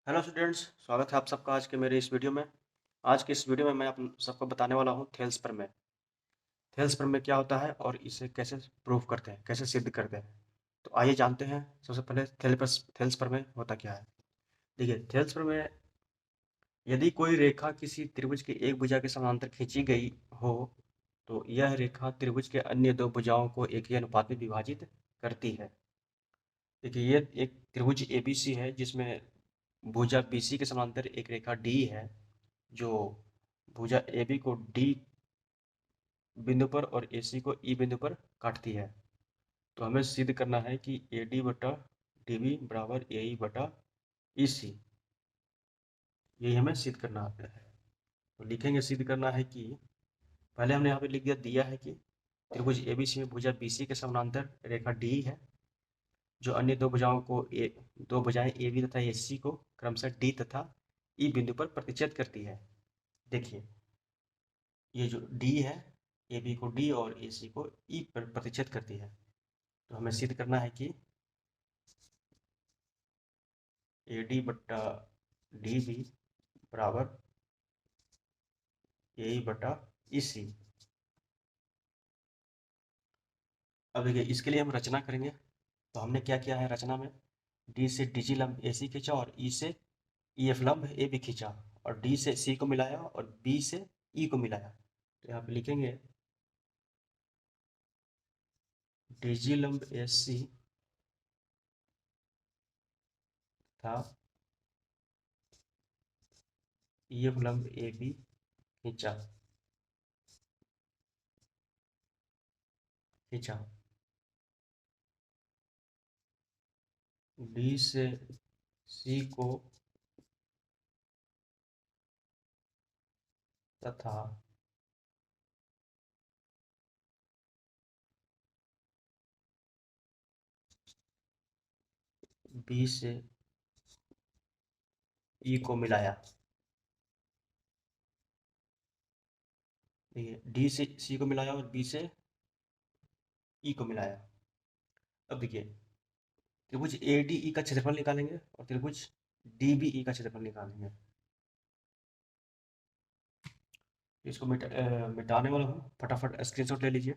Hello students, स्वागत है आप सबका आज के मेरे इस वीडियो में। आज के इस वीडियो में मैं आप सबको बताने वाला हूँ थेल्स प्रमेय। थेल्स प्रमेय क्या होता है और इसे कैसे प्रूव करते हैं, कैसे सिद्ध करते हैं। तो आइए जानते हैं। सबसे पहले थेल्स प्रमेय होता क्या है। देखिए, थेल्स प्रमेय, यदि कोई रेखा किसी त्रिभुज की एक भुजा के समांतर खींची गई हो तो यह रेखा त्रिभुज के अन्य दो भुजाओं को एक ही अनुपात में विभाजित करती है। देखिए, ये एक त्रिभुज एबीसी है जिसमें भुजा बीसी के समांतर एक रेखा डी है जो भुजा AB को D बिंदु पर और AC को E बिंदु पर काटती है। तो हमें सिद्ध करना है कि AD बटा DB बराबर AE बटा EC। यही हमें सिद्ध करना आता है। तो लिखेंगे, सिद्ध करना है कि पहले हमने यहाँ पे लिख दिया है कि त्रिभुज ABC में भुजा BC के समानांतर रेखा D है जो अन्य दो भुजाएं AB तथा AC को क्रमशः D तथा E बिंदु पर प्रतिच्छेद करती है। देखिए, ये जो D है, AB को D और AC को E पर प्रतिच्छेद करती है। तो हमें सिद्ध करना है कि AD बट्टा DB बराबर AE बटा EC। अब देखिए, इसके लिए हम रचना करेंगे। तो हमने क्या किया है रचना में, D से DG लंब AC खींचा और E से EF लंब AB खींचा और D से C को मिलाया और B से E को मिलाया। तो यहाँ पे लिखेंगे DG लंब AC था EF लंब AB खींचा खींचा D से C को तथा B से E को मिलाया। देखिए, D से C को मिलाया और B से E को मिलाया। अब देखिए, त्रिभुज ADE का क्षेत्रफल निकालेंगे और त्रिभुज DBE का क्षेत्रफल निकालेंगे। इसको मिटाने वाला हूँ, फटाफट स्क्रीनशॉट ले लीजिए।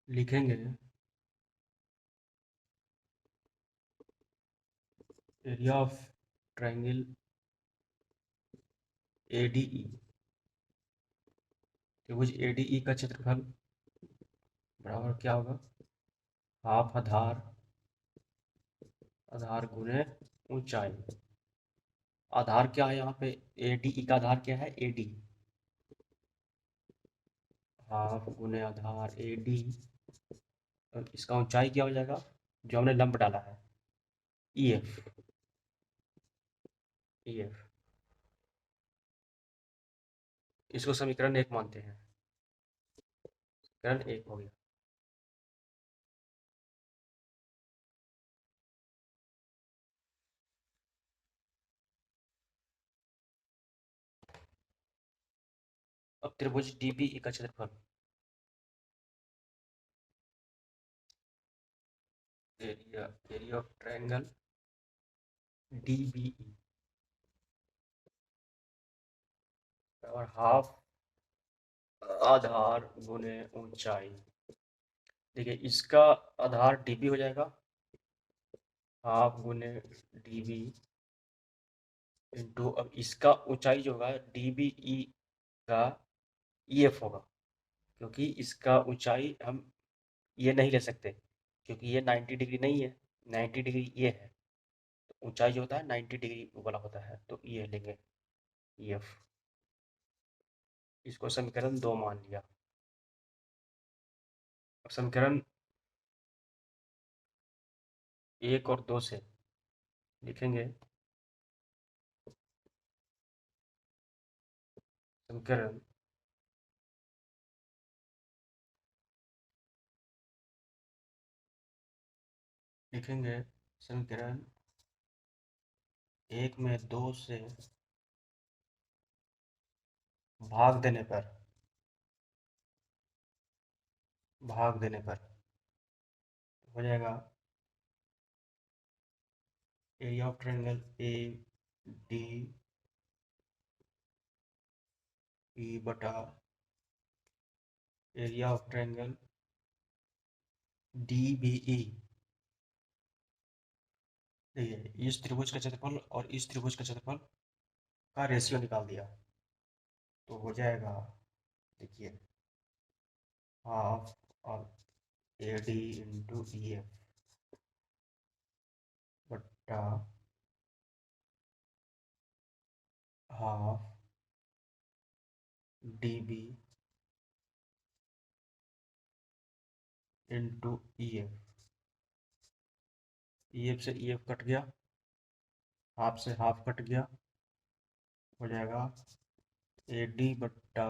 लिखेंगे एरिया ऑफ ट्रायंगल ADE, त्रिभुज ADE का क्षेत्रफल बराबर क्या होगा, हाफ आधार आधार गुने ऊंचाई। आधार क्या है यहाँ पे, ADE का आधार क्या है, AD, हाफ गुने आधार AD और इसका ऊंचाई क्या हो जाएगा, जो हमने लंब डाला है, EF। EF, इसको समीकरण 1 मानते हैं। समीकरण 1 हो गया। अब त्रिभुज DBE का क्षेत्रफल, area area of triangle DBE और हाफ आधार गुने ऊंचाई। देखिए, इसका आधार DB हो जाएगा, हाफ गुने DB इंटू, अब इसका ऊंचाई जो होगा DBE का EF होगा, क्योंकि इसका ऊंचाई हम ये नहीं ले सकते क्योंकि ये 90 डिग्री नहीं है, 90 डिग्री ये है। तो ऊंचाई जो होता है 90 डिग्री वाला होता है, तो ये लेंगे EF। इसको समीकरण 2 मान लिया। अब समीकरण 1 और 2 से लिखेंगे समीकरण लिखेंगे समीकरण 1 में 2 से भाग देने पर हो जाएगा area of triangle A D E बटा area of triangle D B E. देखिए इस त्रिभुज का क्षेत्रफल और इस त्रिभुज का क्षेत्रफल का रेशियो निकाल दिया तो हो जाएगा, देखिए, half of A D into E F बट्टा half D B into E F. E F से ई एफ कट गया, हाफ से हाफ कट गया, हो जाएगा ए डी बट्टा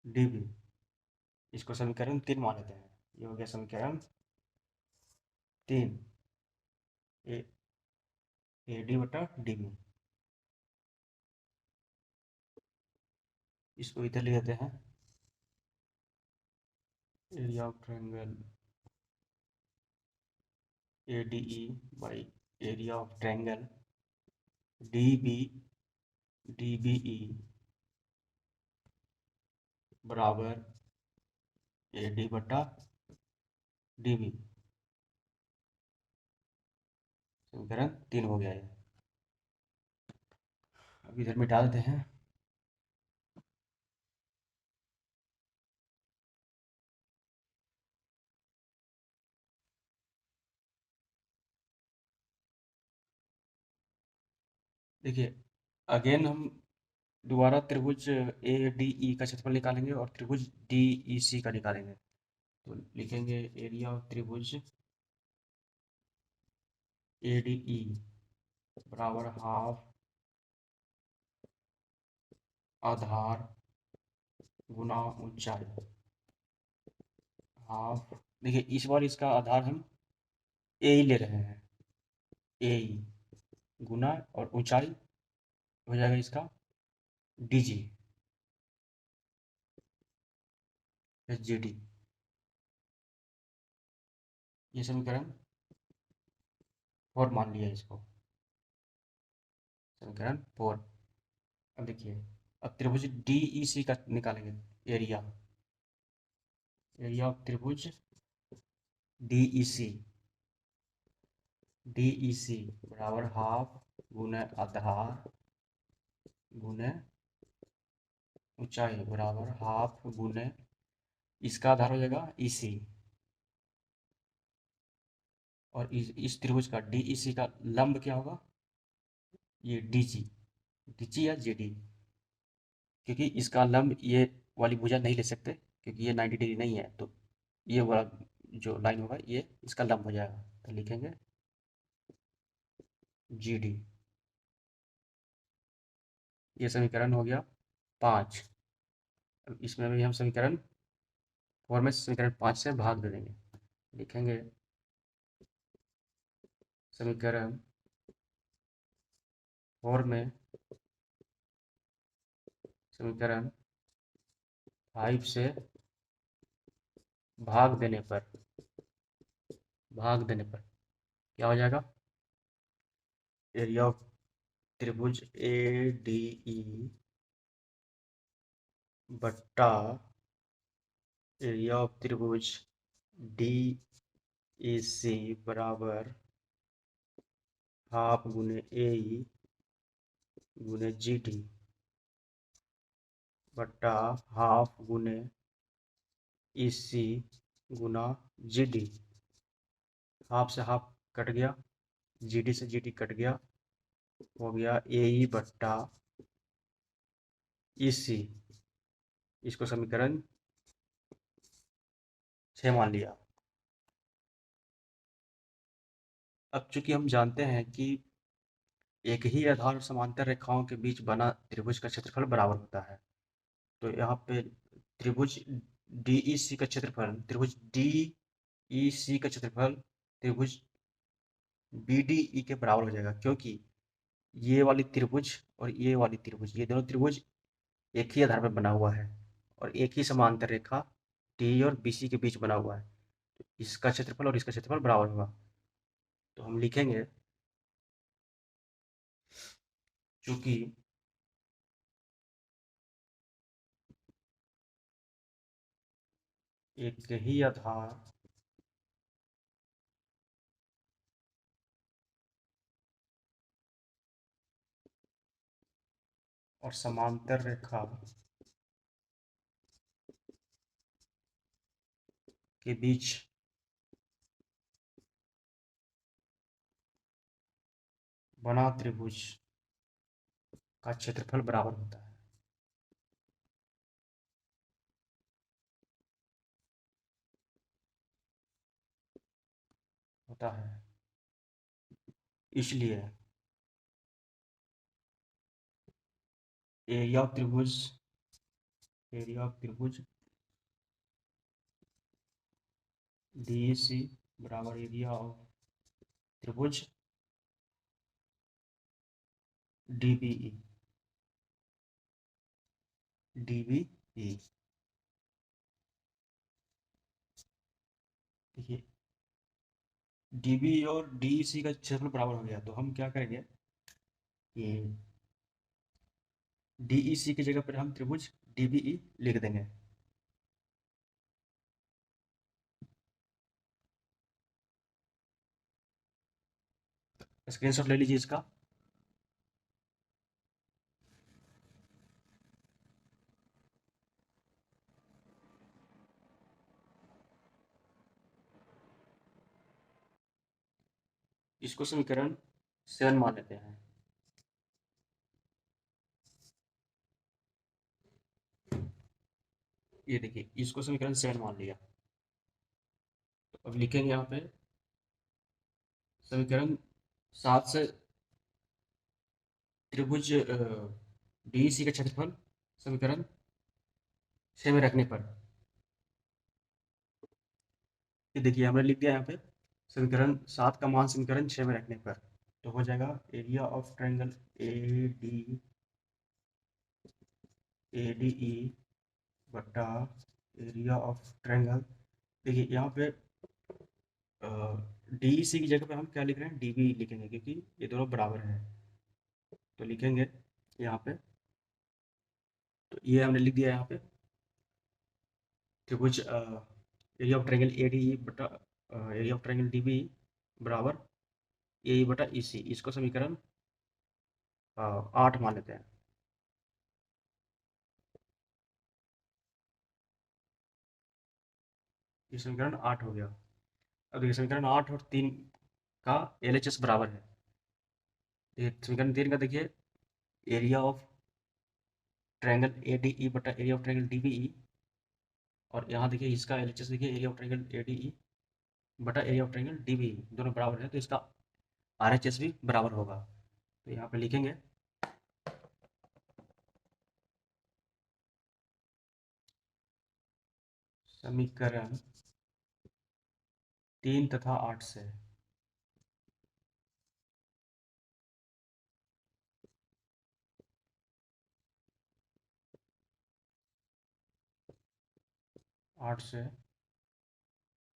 डी बी। इसको समीकरण 3 मान लेते हैं। ये हो गया समीकरण 3, ए डी बटा डी बी। इसको इधर ले लेते हैं, area of triangle A D E by area of triangle D B E बराबर ए डी बटा डी बी। समीकरण 3 हो गया है। अब इधर मिटा देते हैं। देखिए अगेन हम दोबारा त्रिभुज ए डी ई का क्षेत्रफल निकालेंगे और त्रिभुज डी ई सी का निकालेंगे। तो लिखेंगे एरिया ऑफ त्रिभुज ए डी ई बराबर हाफ आधार गुना ऊंचाई। हाफ, देखिए इस बार इसका आधार हम ए ही ले रहे हैं, ए ही गुना और ऊंचाई हो जाएगा इसका डी जी जी डी। ये समीकरण 4 मान लिया इसको, समीकरण 4। अब देखिए, अब त्रिभुज डी ई सी का निकालेंगे एरिया, एरिया ऑफ त्रिभुज डी ई सी बराबर हाफ गुने आधार गुने ऊंचाई बराबर हाफ गुने, इसका आधार हो जाएगा ई सी और इस त्रिभुज का डी ई सी का लंब क्या होगा, ये डी जी या जी डी। क्योंकि इसका लंब ये वाली भुजा नहीं ले सकते क्योंकि ये 90 डिग्री नहीं है, तो ये वाला जो लाइन होगा ये इसका लंब हो जाएगा। तो लिखेंगे जी डी। ये समीकरण हो गया 5। अब इसमें भी हम समीकरण 4 में समीकरण 5 से भाग दे देंगे। लिखेंगे समीकरण 4 में समीकरण 5 से भाग देने पर क्या हो जाएगा, एरिया ऑफ त्रिभुज ए डी ई बट्टा एरिया ऑफ त्रिभुज डी ई सी बराबर हाफ गुने ए ई गुने जी डी बट्टा हाफ गुने ई सी गुना जी डी। हाफ से हाफ कट गया, जी डी से जी डी कट गया, हो गया ए ई बट्टा ई सी। इसको समीकरण 6 मान लिया। अब चूंकि हम जानते हैं कि एक ही आधार और समांतर रेखाओं के बीच बना त्रिभुज का क्षेत्रफल बराबर होता है, तो यहाँ पे त्रिभुज DEC का क्षेत्रफल त्रिभुज DEC का क्षेत्रफल त्रिभुज BDE के बराबर हो जाएगा, क्योंकि ये वाली त्रिभुज और ये वाली त्रिभुज, ये दोनों त्रिभुज एक ही आधार पर बना हुआ है और एक ही समांतर रेखा डी और BC के बीच बना हुआ है। तो इसका क्षेत्रफल और इसका क्षेत्रफल बराबर होगा। तो हम लिखेंगे चूंकि एक ही आधार और समांतर रेखा के बीच बना त्रिभुज का क्षेत्रफल बराबर होता है। इसलिए एरिया ऑफ त्रिभुज DEC बराबर एरिया ऑफ त्रिभुज DBE। देखिए DB और DEC का क्षेत्रफल बराबर हो गया, तो हम क्या करेंगे कि DEC की जगह पर हम त्रिभुज DBE लिख देंगे। स्क्रीनशॉट ले लीजिए इसका। इसको समीकरण 7 मान लेते हैं। ये देखिए, इसको समीकरण 7 मान लिया। तो अब लिखेंगे यहाँ पे समीकरण 7 से त्रिभुज DEC का क्षेत्रफल समीकरण 6 में रखने पर, ये देखिए हमने लिख दिया यहाँ पे समीकरण 7 का मान समीकरण 6 में रखने पर, तो हो जाएगा एरिया ऑफ ट्रायंगल ADE बटा एरिया ऑफ ट्रायंगल। देखिए यहाँ पे DEC की जगह पे हम क्या लिख रहे हैं, DB लिखेंगे, क्योंकि ये दोनों बराबर हैं। तो लिखेंगे यहाँ पे, तो ये हमने लिख दिया यहाँ पे त्रिभुज एरिया ऑफ ट्रायंगल ADE बटा एरिया ऑफ ट्रायंगल DB बराबर AE बटा EC। इसको समीकरण 8 मान लेते हैं। ये समीकरण 8 हो गया। अब देखिए समीकरण 8 और 3 का LHS बराबर है। देखिए समीकरण 3 का देखिए एरिया ऑफ ट्रायंगल ADE बटा एरिया ऑफ ट्रायंगल DBE, और यहाँ देखिए इसका LHS देखिए एरिया ऑफ ट्रायंगल ADE बटा एरिया ऑफ ट्रायंगल DBE, दोनों बराबर है, तो इसका RHS भी बराबर होगा। तो यहाँ पे लिखेंगे समीकरण 3 तथा 8 से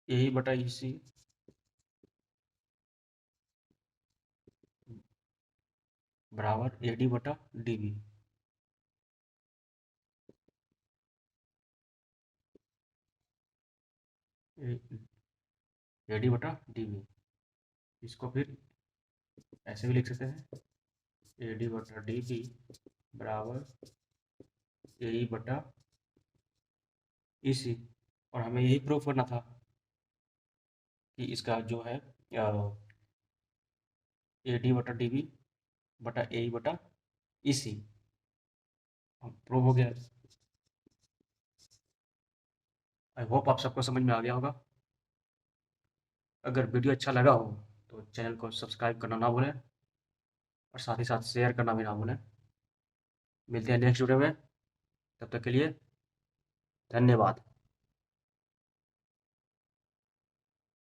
AE बटा EC बराबर AD बटा DB। AD बटा DB, इसको फिर ऐसे भी लिख सकते हैं AD बटा DB बराबर AE बटा EC। और हमें यही प्रूफ करना था कि इसका जो है AD बटा DB बटा AE बटा EC प्रूव हो गया। आई होप आप सबको समझ में आ गया होगा। अगर वीडियो अच्छा लगा हो तो चैनल को सब्सक्राइब करना ना भूलें और साथ ही साथ शेयर करना भी ना भूलें। मिलते हैं नेक्स्ट वीडियो में, तब तक के लिए धन्यवाद।